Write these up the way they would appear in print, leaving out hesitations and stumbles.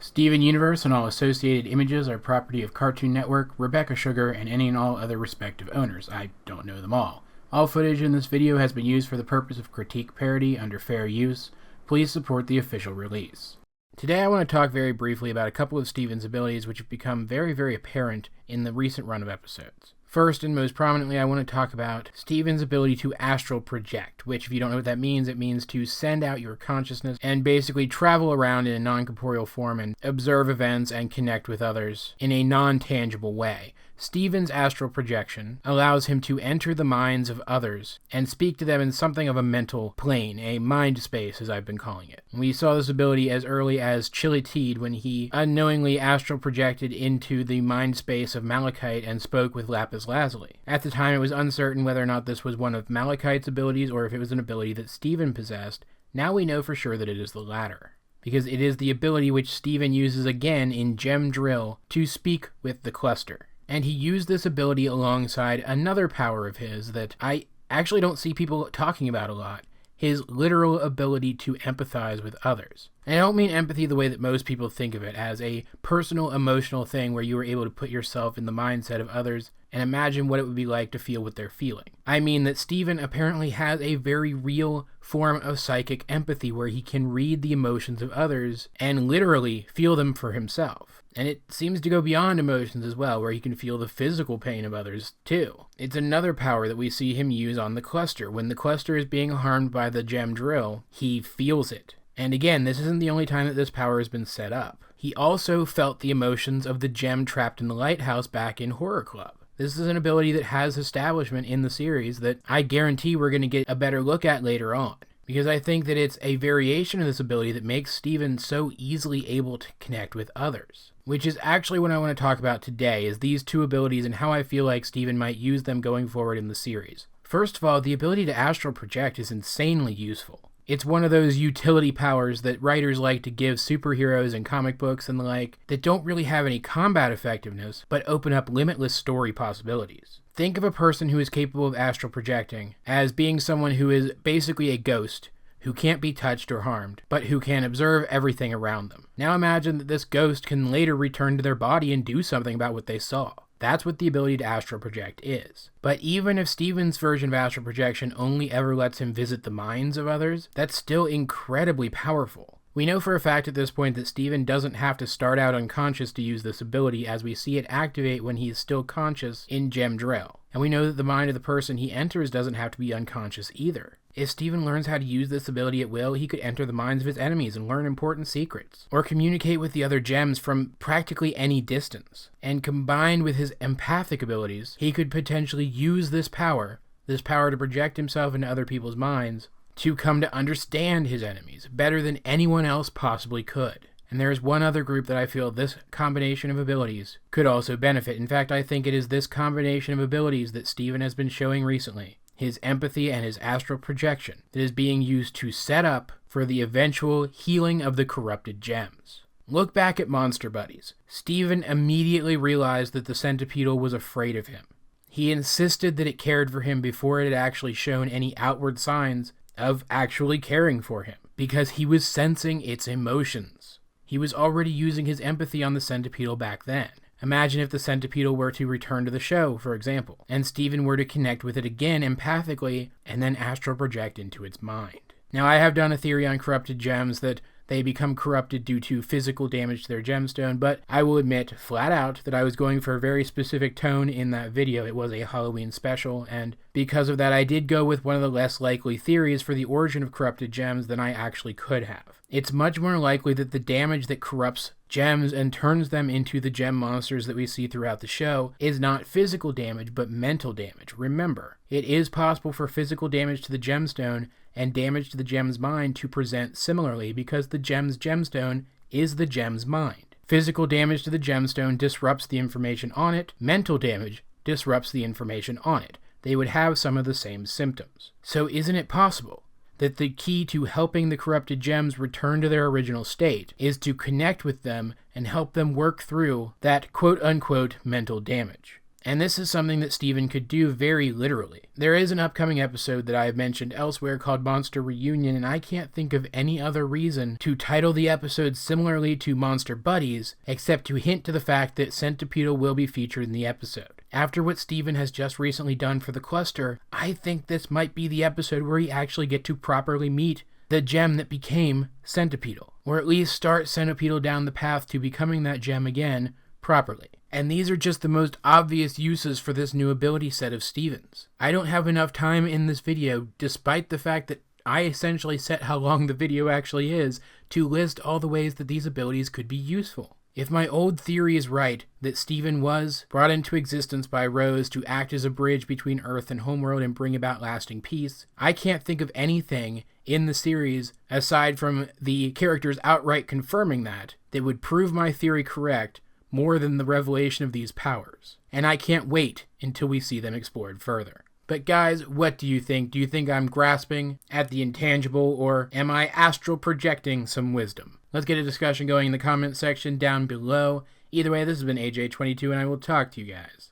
Steven Universe and all associated images are property of Cartoon Network, Rebecca Sugar, and any and all other respective owners. I don't know them all. All footage in this video has been used for the purpose of critique parody under fair use. Please support the official release. Today I want to talk very briefly about a couple of Steven's abilities which have become very apparent in the recent run of episodes. First and most prominently, I want to talk about Steven's ability to astral project, which, if you don't know what that means, it means to send out your consciousness and basically travel around in a non-corporeal form and observe events and connect with others in a non-tangible way. Steven's astral projection allows him to enter the minds of others and speak to them in something of a mental plane, a mind space as I've been calling it. We saw this ability as early as Chili Teed when he unknowingly astral projected into the mind space of Malachite and spoke with Lapis Lazuli. At the time it was uncertain whether or not this was one of Malachite's abilities or if it was an ability that Steven possessed. Now we know for sure that it is the latter, because it is the ability which Steven uses again in Gem Drill to speak with the cluster. And he used this ability alongside another power of his that I actually don't see people talking about a lot, his literal ability to empathize with others. And I don't mean empathy the way that most people think of it, as a personal, emotional thing where you are able to put yourself in the mindset of others and imagine what it would be like to feel what they're feeling. I mean that Steven apparently has a very real form of psychic empathy where he can read the emotions of others and literally feel them for himself. And it seems to go beyond emotions as well, where he can feel the physical pain of others too. It's another power that we see him use on the cluster. When the cluster is being harmed by the gem drill, he feels it. And again, this isn't the only time that this power has been set up. He also felt the emotions of the gem trapped in the lighthouse back in Horror Club. This is an ability that has establishment in the series that I guarantee we're going to get a better look at later on, because I think that it's a variation of this ability that makes Steven so easily able to connect with others. Which is actually what I want to talk about today, is these two abilities and how I feel like Steven might use them going forward in the series. First of all, the ability to astral project is insanely useful. It's one of those utility powers that writers like to give superheroes and comic books and the like that don't really have any combat effectiveness, but open up limitless story possibilities. Think of a person who is capable of astral projecting as being someone who is basically a ghost, who can't be touched or harmed, but who can observe everything around them. Now imagine that this ghost can later return to their body and do something about what they saw. That's what the ability to astral project is. But even if Steven's version of astral projection only ever lets him visit the minds of others, that's still incredibly powerful. We know for a fact at this point that Steven doesn't have to start out unconscious to use this ability, as we see it activate when he is still conscious in Gem Drill. And we know that the mind of the person he enters doesn't have to be unconscious either. If Steven learns how to use this ability at will, he could enter the minds of his enemies and learn important secrets, or communicate with the other gems from practically any distance. And combined with his empathic abilities, he could potentially use this power to project himself into other people's minds, to come to understand his enemies better than anyone else possibly could. And there is one other group that I feel this combination of abilities could also benefit. In fact, I think it is this combination of abilities that Steven has been showing recently, his empathy and his astral projection, that is being used to set up for the eventual healing of the corrupted gems. Look back at Monster Buddies. Steven immediately realized that the Centipedal was afraid of him. He insisted that it cared for him before it had actually shown any outward signs of actually caring for him, because he was sensing its emotions. He was already using his empathy on the Centipedal back then. Imagine if the Centipedal were to return to the show, for example, and Steven were to connect with it again empathically and then astral project into its mind. Now, I have done a theory on corrupted gems that they become corrupted due to physical damage to their gemstone, but I will admit flat out that I was going for a very specific tone in that video. It was a Halloween special, and because of that I did go with one of the less likely theories for the origin of corrupted gems than I actually could have. It's much more likely that the damage that corrupts gems and turns them into the gem monsters that we see throughout the show is not physical damage, but mental damage. Remember, it is possible for physical damage to the gemstone and damage to the gem's mind to present similarly, because the gem's gemstone is the gem's mind. Physical damage to the gemstone disrupts the information on it. Mental damage disrupts the information on it. They would have some of the same symptoms. So isn't it possible that the key to helping the corrupted gems return to their original state is to connect with them and help them work through that quote-unquote mental damage? And this is something that Steven could do very literally. There is an upcoming episode that I have mentioned elsewhere called Monster Reunion, and I can't think of any other reason to title the episode similarly to Monster Buddies, except to hint to the fact that Centipedal will be featured in the episode. After what Steven has just recently done for the cluster, I think this might be the episode where we actually get to properly meet the gem that became Centipedal, or at least start Centipedal down the path to becoming that gem again properly. And these are just the most obvious uses for this new ability set of Steven's. I don't have enough time in this video, despite the fact that I essentially set how long the video actually is, to list all the ways that these abilities could be useful. If my old theory is right, that Steven was brought into existence by Rose to act as a bridge between Earth and Homeworld and bring about lasting peace, I can't think of anything in the series, aside from the characters outright confirming that would prove my theory correct more than the revelation of these powers. And I can't wait until we see them explored further. But guys, what do you think? Do you think I'm grasping at the intangible, or am I astral projecting some wisdom? Let's get a discussion going in the comment section down below. Either way, this has been AJ22, and I will talk to you guys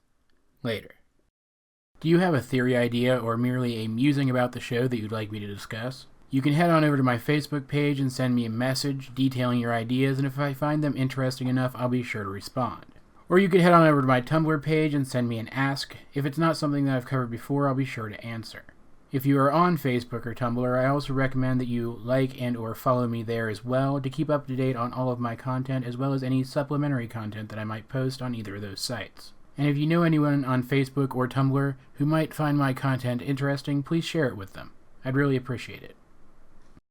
later. Do you have a theory idea or merely a musing about the show that you'd like me to discuss? You can head on over to my Facebook page and send me a message detailing your ideas, and if I find them interesting enough, I'll be sure to respond. Or you could head on over to my Tumblr page and send me an ask. If it's not something that I've covered before, I'll be sure to answer. If you are on Facebook or Tumblr, I also recommend that you like and or follow me there as well to keep up to date on all of my content, as well as any supplementary content that I might post on either of those sites. And if you know anyone on Facebook or Tumblr who might find my content interesting, please share it with them. I'd really appreciate it.